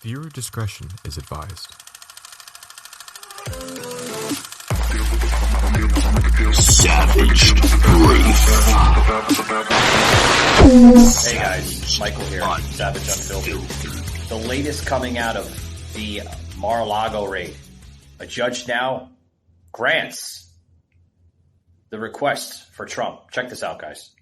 Viewer discretion is advised. Savage Brief. Hey guys, Michael here, Savage Unfiltered. The latest coming out of the Mar-A-Lago raid. A judge now grants the request for Trump. Check this out, guys.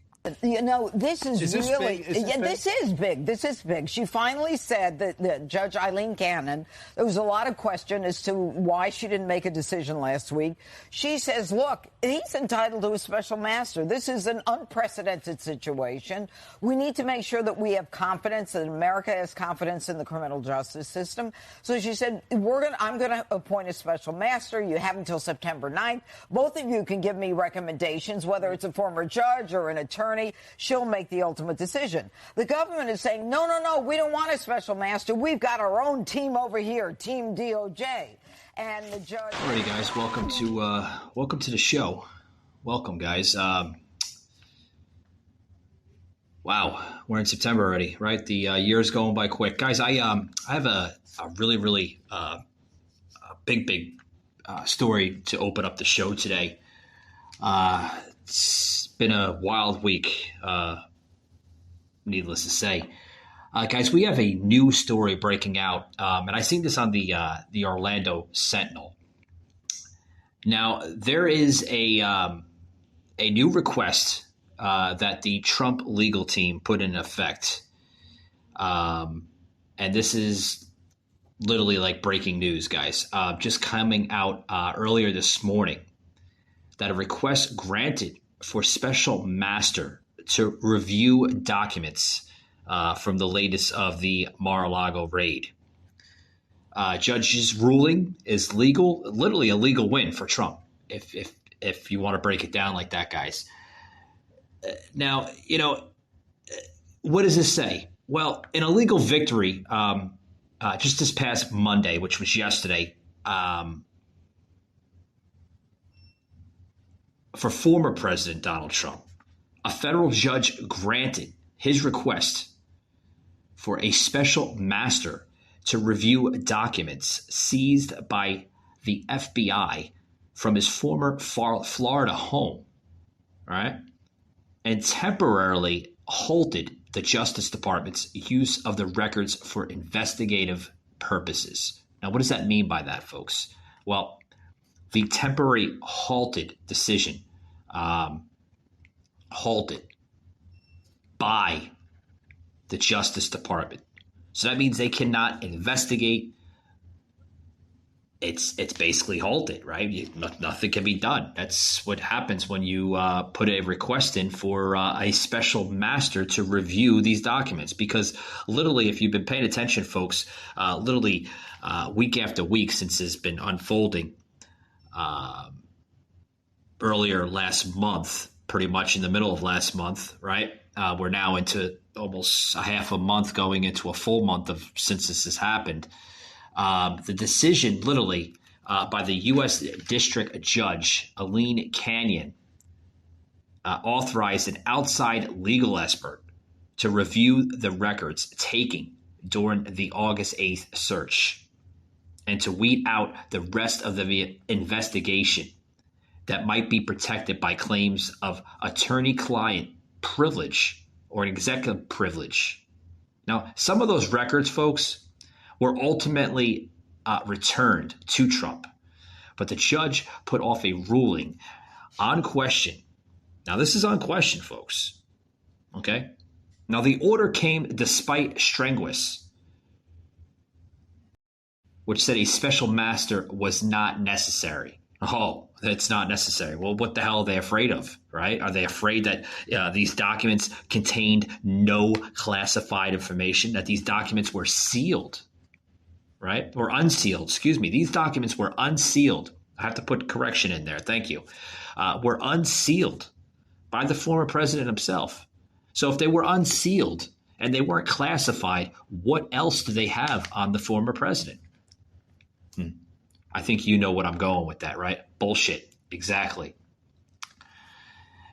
You know, this is really, big? This is big. This is big. She finally said that Judge Eileen Cannon, there was a lot of question as to why she didn't make a decision last week. She says, look, he's entitled to a special master. This is an unprecedented situation. We need to make sure that we have confidence, that America has confidence in the criminal justice system. So she said, I'm going to appoint a special master. You have until September 9th. Both of you can give me recommendations, whether it's a former judge or an attorney. She'll make the ultimate decision. The government is saying, no, we don't want a special master. We've got our own team over here, Team DOJ. And the judge... All right, guys, welcome to the show. Welcome, guys. Wow, we're in September already, right? The year's going by quick. Guys, I have a really big story to open up the show today. It's been a wild week, needless to say. Guys, we have a new story breaking out, and I seen this on the Orlando Sentinel. Now, there is a new request that the Trump legal team put in effect, and this is literally like breaking news, guys. Just coming out earlier this morning, that a request granted for special master to review documents from the latest of the Mar-a-Lago raid. Judge's ruling is legal, literally a legal win for Trump, if you want to break it down like that, guys. Now, what does this say? Well, in a legal victory, just this past Monday, which was yesterday, for former President Donald Trump, a federal judge granted his request for a special master to review documents seized by the FBI from his former Florida home, right? And temporarily halted the Justice Department's use of the records for investigative purposes. Now, what does that mean by that, folks? Well, the temporary halted decision, halted by the Justice Department. So that means they cannot investigate. It's basically halted, right? Nothing can be done. That's what happens when you put a request in for a special master to review these documents. Because literally, if you've been paying attention, folks, week after week since it's been unfolding, earlier last month, pretty much in the middle of last month, right? We're now into almost a half a month, going into a full month since this has happened. The decision, literally, by the U.S. District Judge Eileen Cannon, authorized an outside legal expert to review the records taken during the August 8th search and to weed out the rest of the investigation that might be protected by claims of attorney-client privilege or an executive privilege. Now, some of those records, folks, were ultimately returned to Trump, but the judge put off a ruling on question. Now, this is on question, folks. Okay? Now, the order came despite strenuous, which said a special master was not necessary. Oh, that's not necessary. Well, what the hell are they afraid of, right? Are they afraid that these documents contained no classified information, that these documents were sealed, right? Or unsealed, excuse me. These documents were unsealed. I have to put correction in there. Thank you. Were unsealed by the former president himself. So if they were unsealed and they weren't classified, what else do they have on the former president? I think you know what I'm going with that, right? Bullshit. Exactly.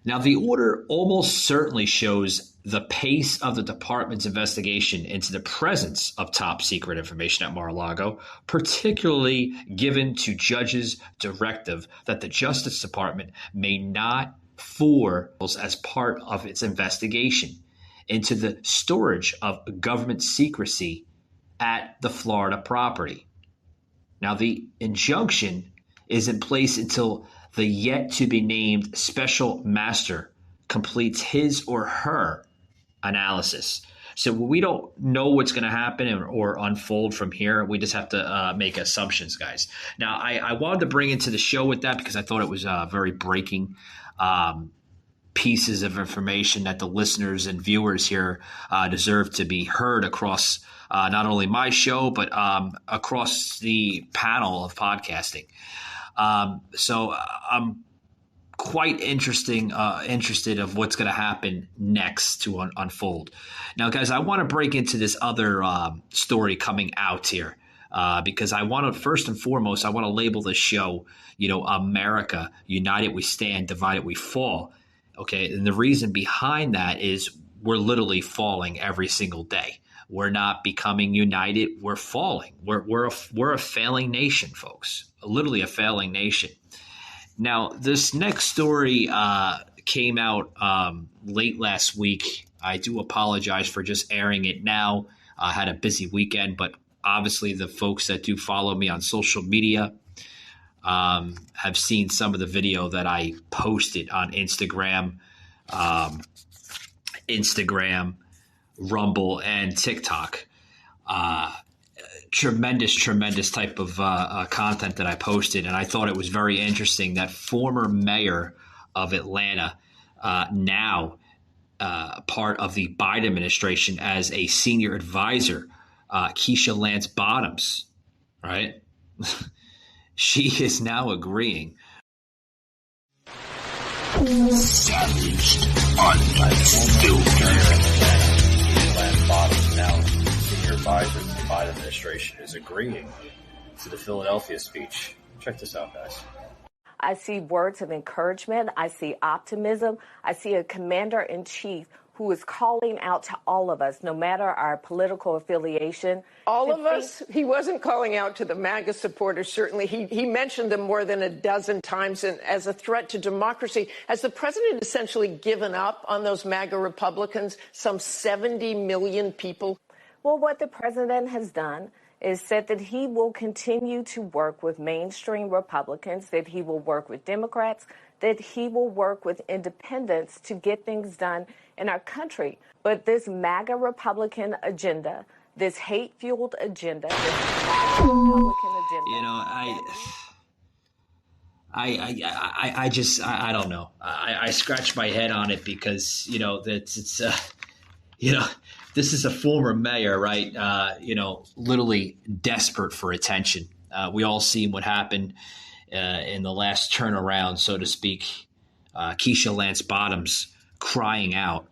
Now, the order almost certainly shows the pace of the department's investigation into the presence of top secret information at Mar-a-Lago, particularly given to judges' directive that the Justice Department may not forward as part of its investigation into the storage of government secrecy at the Florida property. Now, the injunction is in place until the yet-to-be-named special master completes his or her analysis. So we don't know what's going to happen or unfold from here. We just have to make assumptions, guys. Now, I wanted to bring into the show with that because I thought it was very breaking pieces of information that the listeners and viewers here deserve to be heard across not only my show, but across the panel of podcasting. So I'm quite interested of what's going to happen next to unfold. Now, guys, I want to break into this other story coming out here because I want to, first and foremost, I want to label this show, America, United We Stand, Divided We Fall. Okay, and the reason behind that is we're literally falling every single day. We're not becoming united. We're falling. We're a failing nation, folks. Literally a failing nation. Now, this next story came out late last week. I do apologize for just airing it now. I had a busy weekend, but obviously the folks that do follow me on social media have seen some of the video that I posted on Instagram, Rumble, and TikTok. Tremendous type of content that I posted. And I thought it was very interesting that former mayor of Atlanta, now part of the Biden administration as a senior advisor, Keisha Lance Bottoms, right? She is now agreeing. Savaged, unfiltered. Lance Bottoms, now senior advisor to the Biden administration, is agreeing to the Philadelphia speech. Check this out, guys. I see words of encouragement. I see optimism. I see a commander-in-chief who is calling out to all of us, no matter our political affiliation. All of us? He wasn't calling out to the MAGA supporters, certainly. He mentioned them more than a dozen times and as a threat to democracy. Has the president essentially given up on those MAGA Republicans, some 70 million people? Well, what the president has done is said that he will continue to work with mainstream Republicans, that he will work with Democrats, that he will work with independents to get things done in our country. But this MAGA Republican agenda, this hate-fueled agenda, this MAGA Republican agenda. I don't know. I scratch my head on it because, this is a former mayor, right? Literally desperate for attention. We all seen what happened in the last turnaround, so to speak. Keisha Lance Bottoms crying out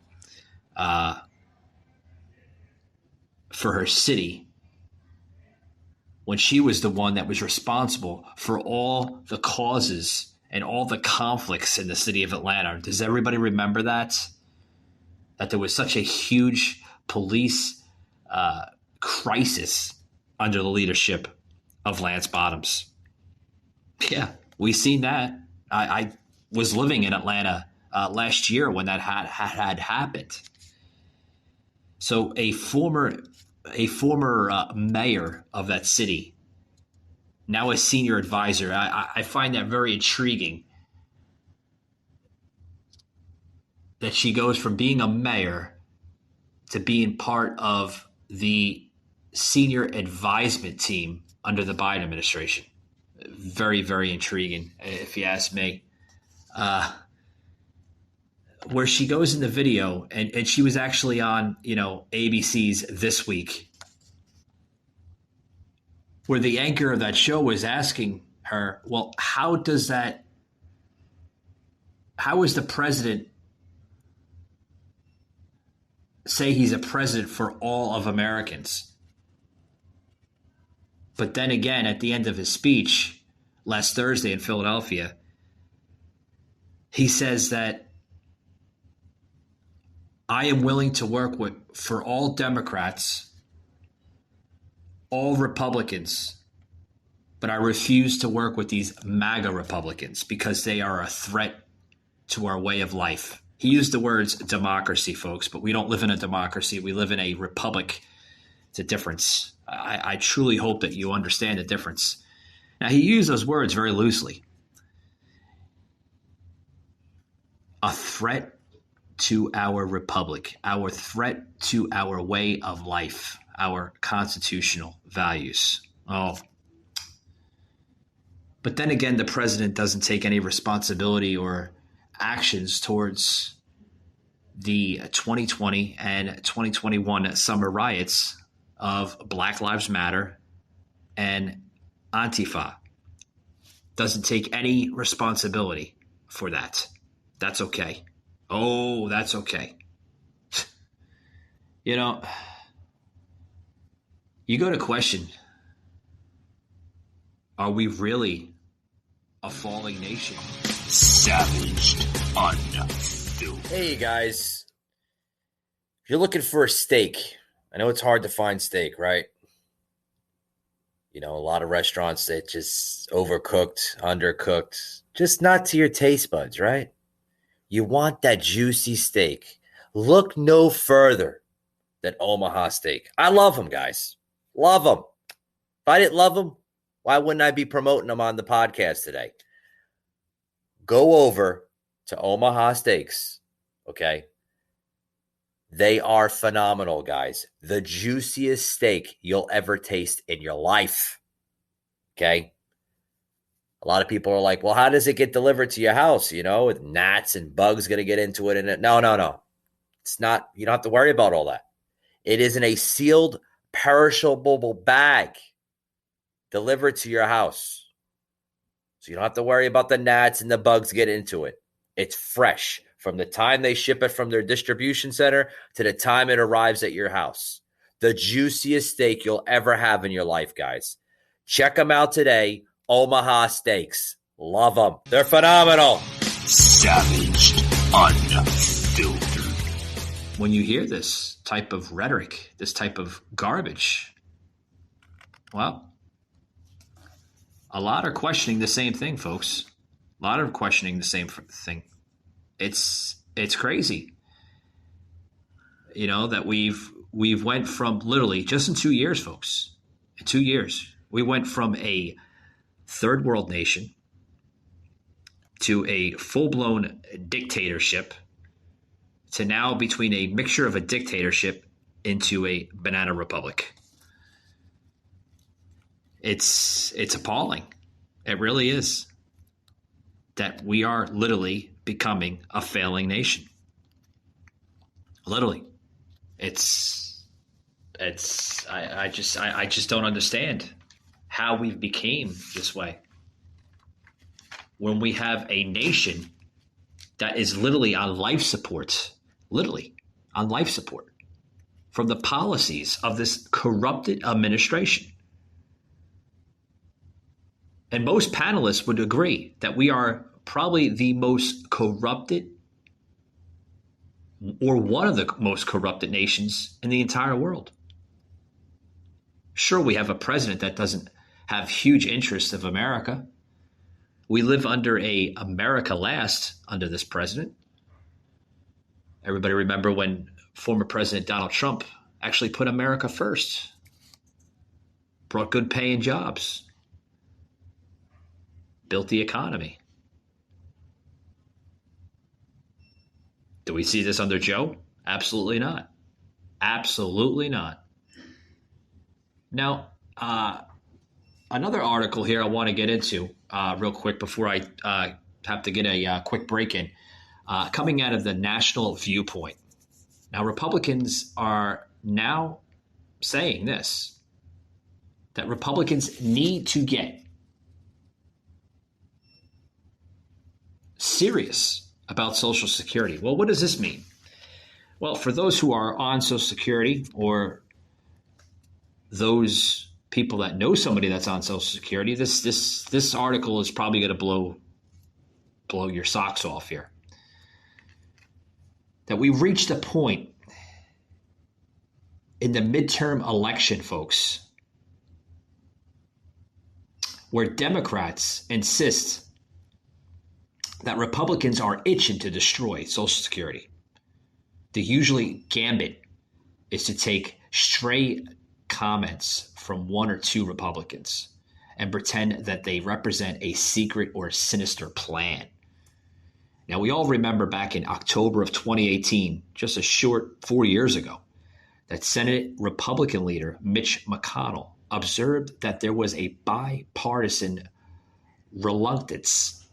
for her city when she was the one that was responsible for all the causes and all the conflicts in the city of Atlanta. Does everybody remember that? That there was such a huge police crisis under the leadership of Lance Bottoms. Yeah, we've seen that. I was living in Atlanta last year when that had happened. So a former mayor of that city, now a senior advisor, I find that very intriguing. That she goes from being a mayor to being part of the senior advisement team under the Biden administration. Very, very intriguing, if you ask me. Where she goes in the video, and she was actually on, ABC's This Week, where the anchor of that show was asking her, well, how is the president say he's a president for all of Americans? But then again, at the end of his speech last Thursday in Philadelphia, he says that I am willing to work for all Democrats, all Republicans, but I refuse to work with these MAGA Republicans because they are a threat to our way of life. He used the words democracy, folks, but we don't live in a democracy. We live in a republic. It's a difference. I truly hope that you understand the difference. Now, he used those words very loosely. A threat to our republic, our threat to our way of life, our constitutional values. Oh. But then again, the president doesn't take any responsibility or actions towards the 2020 and 2021 summer riots of Black Lives Matter and Antifa. Doesn't take any responsibility for that. That's okay. Oh, that's okay. You know, you go to question, are we really a falling nation? Savaged, unfiltered. Hey, guys. If you're looking for a steak, I know it's hard to find steak, right? You know, a lot of restaurants that just overcooked, undercooked, just not to your taste buds, right? You want that juicy steak. Look no further than Omaha Steak. I love them, guys. Love them. If I didn't love them, why wouldn't I be promoting them on the podcast today? Go over to Omaha Steaks, okay? They are phenomenal, guys. The juiciest steak you'll ever taste in your life, okay? A lot of people are like, well, how does it get delivered to your house? You know, with gnats and bugs going to get into it. And no. It's not, you don't have to worry about all that. It is in a sealed, perishable bag delivered to your house. So you don't have to worry about the gnats and the bugs get into it. It's fresh from the time they ship it from their distribution center to the time it arrives at your house. The juiciest steak you'll ever have in your life, guys. Check them out today. Omaha Steaks. Love them. They're phenomenal. Savaged, unfiltered. When you hear this type of rhetoric, this type of garbage, well, a lot are questioning the same thing, folks. A lot are questioning the same thing. It's crazy, you know, that we've went from literally just in 2 years, folks. In 2 years, we went from a third world nation to a full-blown dictatorship to now between a mixture of a dictatorship into a banana republic. It's appalling. It really is. That we are literally becoming a failing nation. Literally. I just don't understand how we've became this way. When we have a nation that is literally on life support, literally on life support from the policies of this corrupted administration. And most panelists would agree that we are probably the most corrupted or one of the most corrupted nations in the entire world. Sure, we have a president that doesn't have huge interests of America. We live under a America last under this president. Everybody remember when former President Donald Trump actually put America first, brought good paying jobs, built the economy. Do we see this under Joe? Absolutely not. Absolutely not. Now, another article here I want to get into real quick before I have to get a quick break in, coming out of the National Viewpoint. Now, Republicans are now saying this, that Republicans need to get serious about Social Security. Well, what does this mean? Well, for those who are on Social Security or those people that know somebody that's on Social Security, this article is probably going to blow your socks off here. that we've reached a point in the midterm election, folks, where Democrats insist that Republicans are itching to destroy Social Security. The usually gambit is to take stray comments from one or two Republicans and pretend that they represent a secret or sinister plan. Now, we all remember back in October of 2018, just a short 4 years ago, that Senate Republican leader Mitch McConnell observed that there was a bipartisan reluctance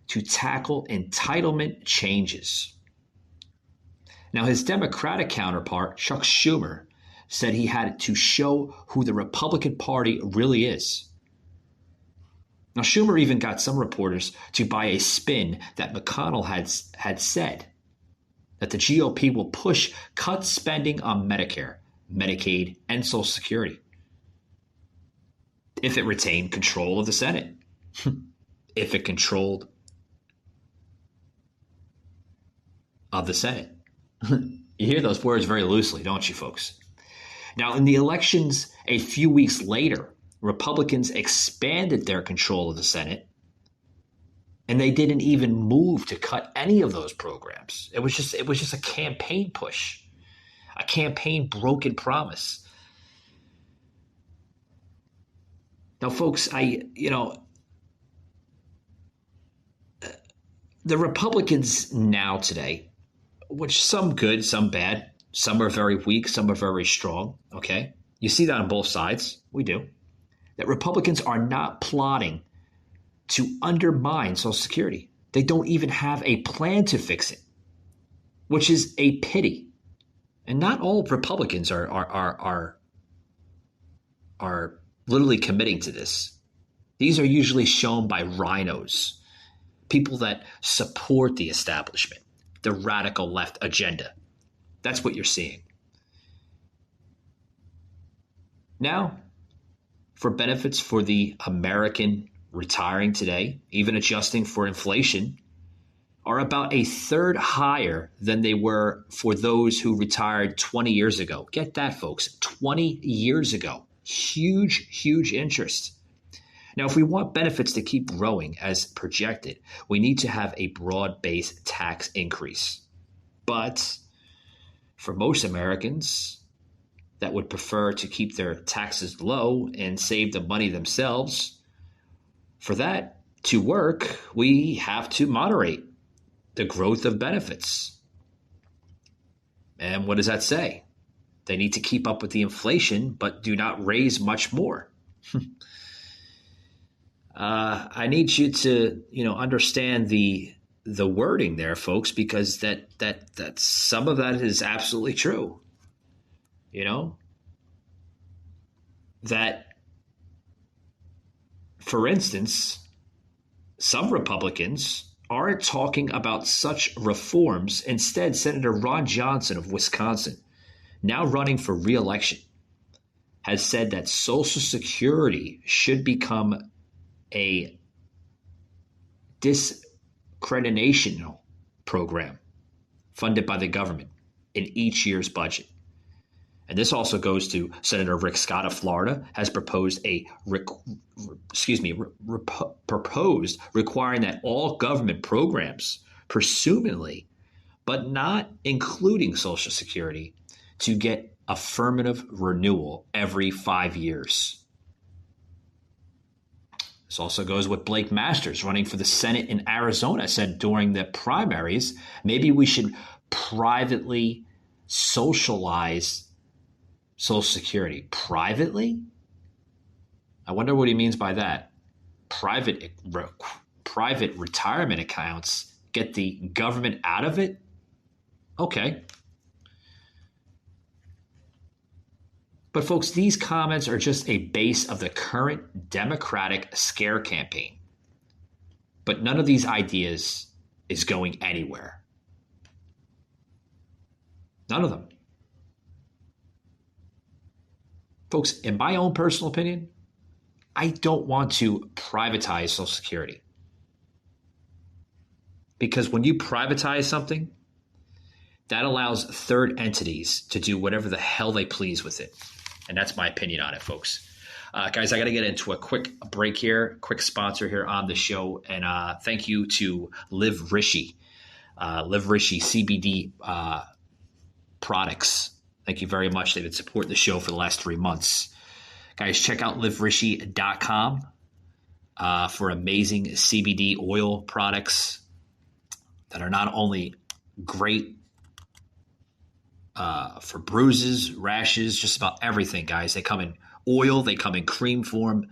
to tackle entitlement changes. Now, his Democratic counterpart, Chuck Schumer, said he had to show who the Republican Party really is. Now, Schumer even got some reporters to buy a spin that McConnell had said that the GOP will push cut spending on Medicare, Medicaid, and Social Security if it retained control of the Senate, if it controlled of the Senate. You hear those words very loosely, don't you, folks? Now, in the elections a few weeks later, Republicans expanded their control of the Senate, and they didn't even move to cut any of those programs. It was just a campaign push, a campaign broken promise. Now, folks, the Republicans now today, which some good, some bad, some are very weak, some are very strong, okay? You see that on both sides. We do. That Republicans are not plotting to undermine Social Security. They don't even have a plan to fix it, which is a pity. And not all Republicans are literally committing to this. These are usually shown by rhinos, people that support the establishment, the radical left agenda. That's what you're seeing. Now, for benefits for the American retiring today, even adjusting for inflation, are about a third higher than they were for those who retired 20 years ago. Get that, folks, 20 years ago. Huge, huge interest. Now, if we want benefits to keep growing as projected, we need to have a broad-based tax increase. But for most Americans that would prefer to keep their taxes low and save the money themselves, for that to work, we have to moderate the growth of benefits. And what does that say? They need to keep up with the inflation, but do not raise much more. I need you to, understand the wording there, folks, because that some of that is absolutely true. That, for instance, some Republicans aren't talking about such reforms. Instead, Senator Ron Johnson of Wisconsin, now running for re-election, has said that Social Security should become a discreditational program funded by the government in each year's budget. And this also goes to Senator Rick Scott of Florida, has proposed proposed requiring that all government programs, presumably, but not including Social Security, to get affirmative renewal every 5 years. This also goes with Blake Masters, running for the Senate in Arizona, said during the primaries, maybe we should privately socialize Social Security. Privately? I wonder what he means by that. Private retirement accounts, get the government out of it? Okay. But folks, these comments are just a base of the current Democratic scare campaign. But none of these ideas is going anywhere. None of them. Folks, in my own personal opinion, I don't want to privatize Social Security. Because when you privatize something, that allows third entities to do whatever the hell they please with it. And that's my opinion on it, folks. Guys, I got to get into a quick break here, quick sponsor here on the show. And thank you to Live Rishi CBD products. Thank you very much. They've been supporting the show for the last 3 months. Guys, check out liverishi.com for amazing CBD oil products that are not only great for bruises, rashes, just about everything, guys. They come in oil, they come in cream form,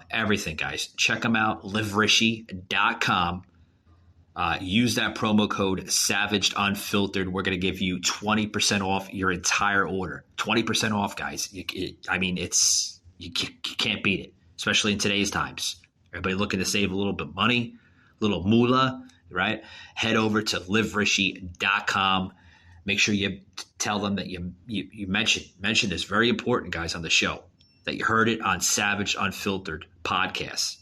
everything, guys. Check them out, liverishi.com. Use that promo code Savaged Unfiltered. We're going to give you 20% off your entire order. 20% off, guys. You can't beat it, especially in today's times. Everybody looking to save a little bit of money, a little moolah, right? Head over to liverishi.com. Make sure you tell them that you mentioned this, very important, guys, on the show, that you heard it on Savage Unfiltered podcast,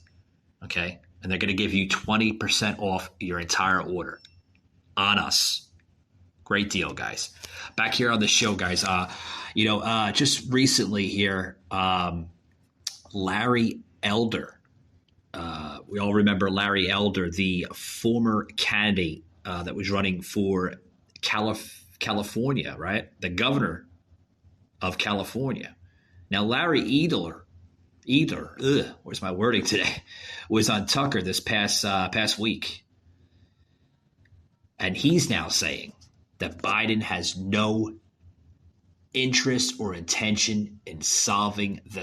okay? And they're going to give you 20% off your entire order on us. Great deal, guys. Back here on the show, guys, just recently here, Larry Elder. We all remember Larry Elder, the former candidate that was running for California, right? The governor of California. Now, Larry Elder, where's my wording today, was on Tucker this past week. And he's now saying that Biden has no interest or intention in solving the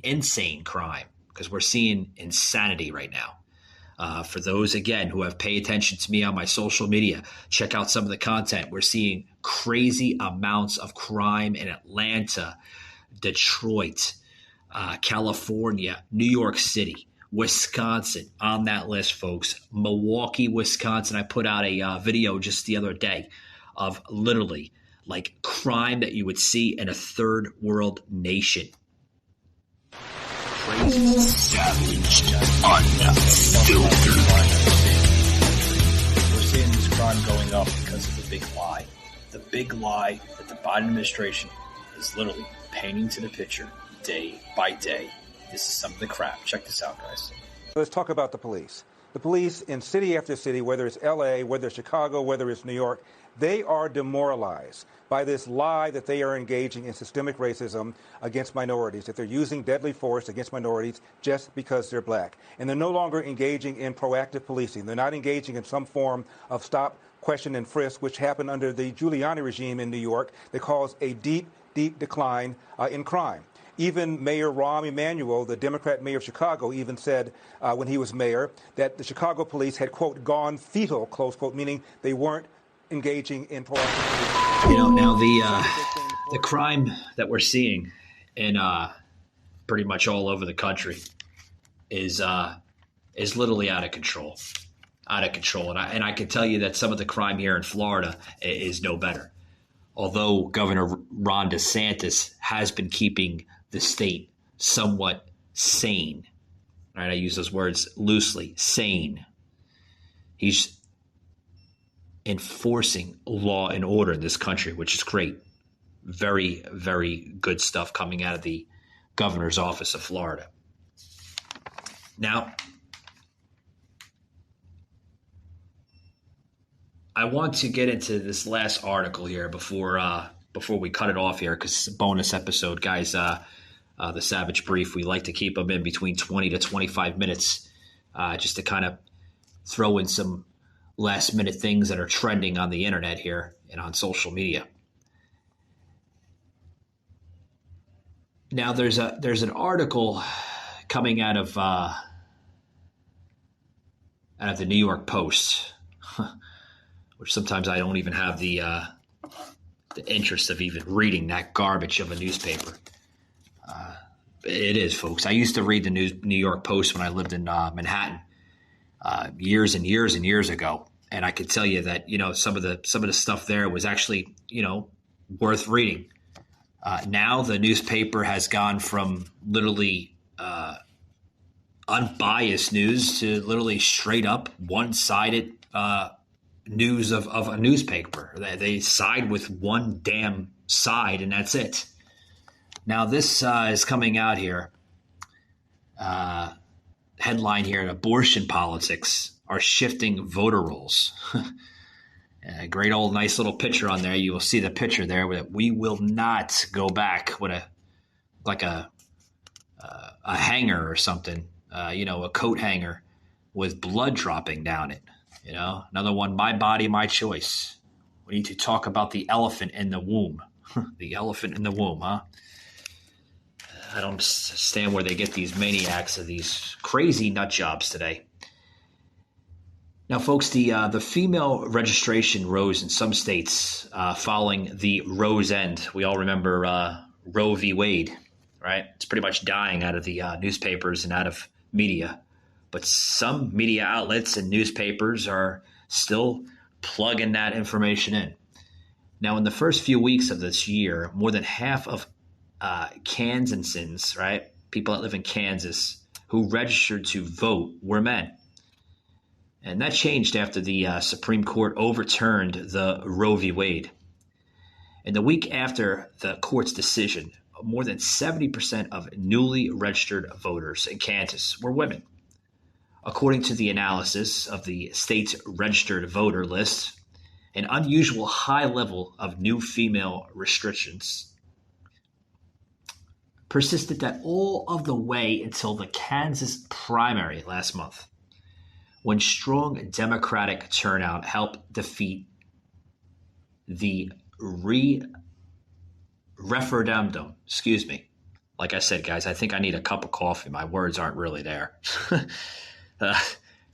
insane crime, because we're seeing insanity right now. For those, again, who have paid attention to me on my social media, check out some of the content. We're seeing crazy amounts of crime in Atlanta, Detroit, California, New York City, Wisconsin, on that list, folks. Milwaukee, Wisconsin. I put out a video just the other day of literally like crime that you would see in a third world nation. Crazy. Savaged Unfiltered. We're seeing this crime going up because of the big lie. The big lie that the Biden administration is literally painting to the picture day by day. This is some of the crap. Check this out, guys. Let's talk about the police. The police in city after city, whether it's L.A., whether it's Chicago, whether it's New York, they are demoralized by this lie that they are engaging in systemic racism against minorities, that they're using deadly force against minorities just because they're black. And they're no longer engaging in proactive policing. They're not engaging in some form of stop, question, and frisk, which happened under the Giuliani regime in New York, that caused a deep decline in crime. Even Mayor Rahm Emanuel, the Democrat mayor of Chicago, even said when he was mayor that the Chicago police had, quote, gone fetal, close quote, meaning they weren't engaging in proactive policing. Now the crime that we're seeing in pretty much all over the country is literally out of control. And I can tell you that some of the crime here in Florida is no better. Although Governor Ron DeSantis has been keeping the state somewhat sane, right? I use those words loosely, sane. He's enforcing law and order in this country, which is great. Very, very good stuff coming out of the governor's office of Florida. Now, I want to get into this last article here before we cut it off here, because it's a bonus episode, guys. The Savage Brief, we like to keep them in between 20 to 25 minutes just to kind of throw in some last minute things that are trending on the internet here and on social media. Now, there's an article coming out of the New York Post, which sometimes I don't even have the interest of even reading that garbage of a newspaper. It is, folks. I used to read the New York Post when I lived in Manhattan years and years and years ago, and I could tell you that some of the stuff there was actually worth reading. Now the newspaper has gone from literally unbiased news to literally straight up one-sided news of a newspaper. They side with one damn side, and that's it. Now, this is coming out here. Headline here, abortion politics are shifting voter rolls. A great old nice little picture on there. You will see the picture there. We will not go back with a hanger or something, a coat hanger with blood dropping down it. Another one, my body, my choice. We need to talk about the elephant in the womb. The elephant in the womb, huh? I don't understand where they get these maniacs of these crazy nut jobs today. Now, folks, the female registration rose in some states following the Roe's End. We all remember Roe v. Wade, right? It's pretty much dying out of the newspapers and out of media. But some media outlets and newspapers are still plugging that information in. Now, in the first few weeks of this year, more than half of Kansans, right, people that live in Kansas who registered to vote were men. And that changed after the Supreme Court overturned the Roe v. Wade. And the week after the court's decision, more than 70% of newly registered voters in Kansas were women. According to the analysis of the state's registered voter list, an unusual high level of new female restrictions persisted that all of the way until the Kansas primary last month, when strong Democratic turnout helped defeat the referendum. Excuse me. Like I said, guys, I think I need a cup of coffee. My words aren't really there.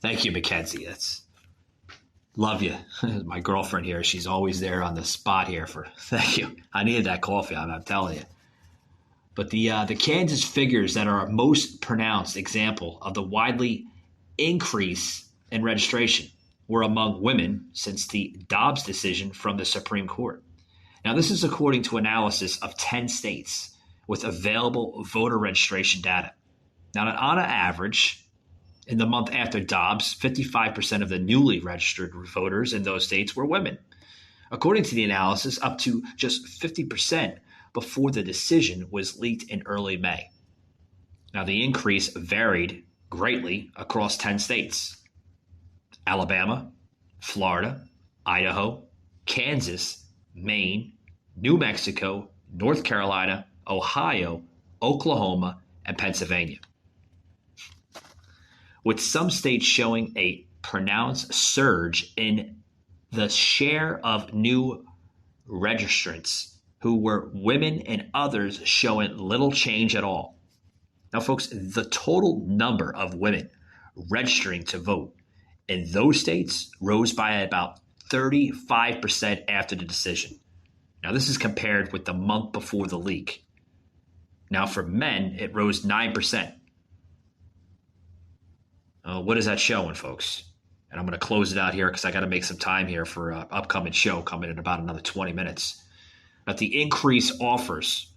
Thank you, Mackenzie. Love you. My girlfriend here, she's always there on the spot here thank you. I needed that coffee, I'm telling you. But the Kansas figures that are a most pronounced example of the widely increase in registration were among women since the Dobbs decision from the Supreme Court. Now, this is according to analysis of 10 states with available voter registration data. Now, on an average, in the month after Dobbs, 55% of the newly registered voters in those states were women. According to the analysis, up to just 50% before the decision was leaked in early May. Now, the increase varied greatly across 10 states: Alabama, Florida, Idaho, Kansas, Maine, New Mexico, North Carolina, Ohio, Oklahoma, and Pennsylvania, with some states showing a pronounced surge in the share of new registrants who were women and others showing little change at all. Now, folks, the total number of women registering to vote in those states rose by about 35% after the decision. Now, this is compared with the month before the leak. Now, for men, it rose 9%. What is that showing, folks? And I'm going to close it out here because I got to make some time here for an upcoming show coming in about another 20 minutes. But the increase offers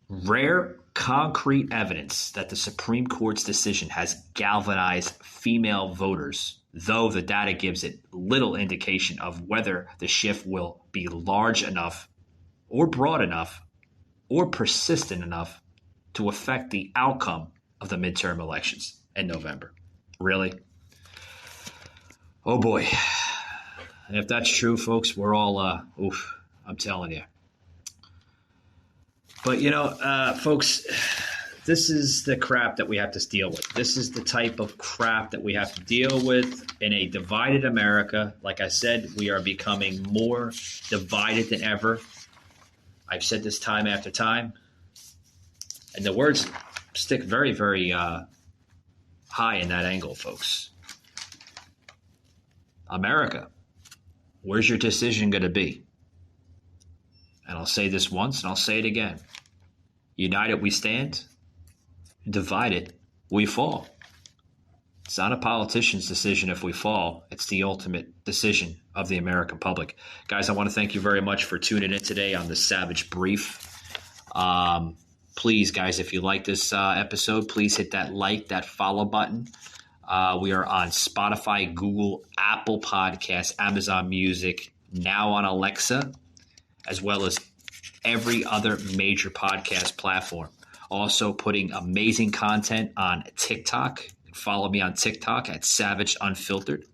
rare, concrete evidence that the Supreme Court's decision has galvanized female voters, though the data gives it little indication of whether the shift will be large enough or broad enough or persistent enough to affect the outcome of the midterm elections in November. Really? Oh boy. And if that's true, folks, we're all, I'm telling you. But, folks, this is the crap that we have to deal with. This is the type of crap that we have to deal with in a divided America. Like I said, we are becoming more divided than ever. I've said this time after time. And the words stick very, very high in that angle, folks. America, where's your decision going to be? And I'll say this once and I'll say it again. United we stand, divided we fall. It's not a politician's decision if we fall. It's the ultimate decision of the American public. Guys, I want to thank you very much for tuning in today on the Savage Brief. Please, guys, if you like this episode, please hit that like, that follow button. We are on Spotify, Google, Apple Podcasts, Amazon Music, now on Alexa, as well as every other major podcast platform. Also putting amazing content on TikTok. Follow me on TikTok at Savage Unfiltered.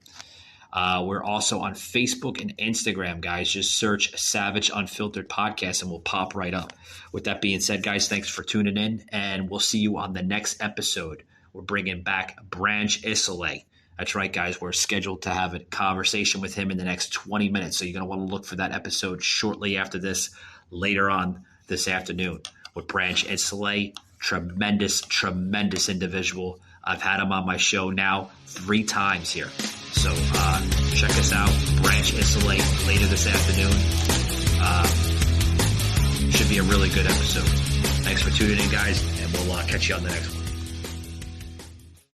We're also on Facebook and Instagram, guys. Just search Savage Unfiltered Podcast and we'll pop right up. With that being said, guys, thanks for tuning in, and we'll see you on the next episode. We're bringing back Branch Isolé. That's right, guys. We're scheduled to have a conversation with him in the next 20 minutes, so you're going to want to look for that episode shortly after this, later on this afternoon, with Branch Isolé. Tremendous, tremendous individual. I've had him on my show now 3 times here. So check us out, Branch Isolé, later this afternoon. Should be a really good episode. Thanks for tuning in, guys, and we'll catch you on the next one.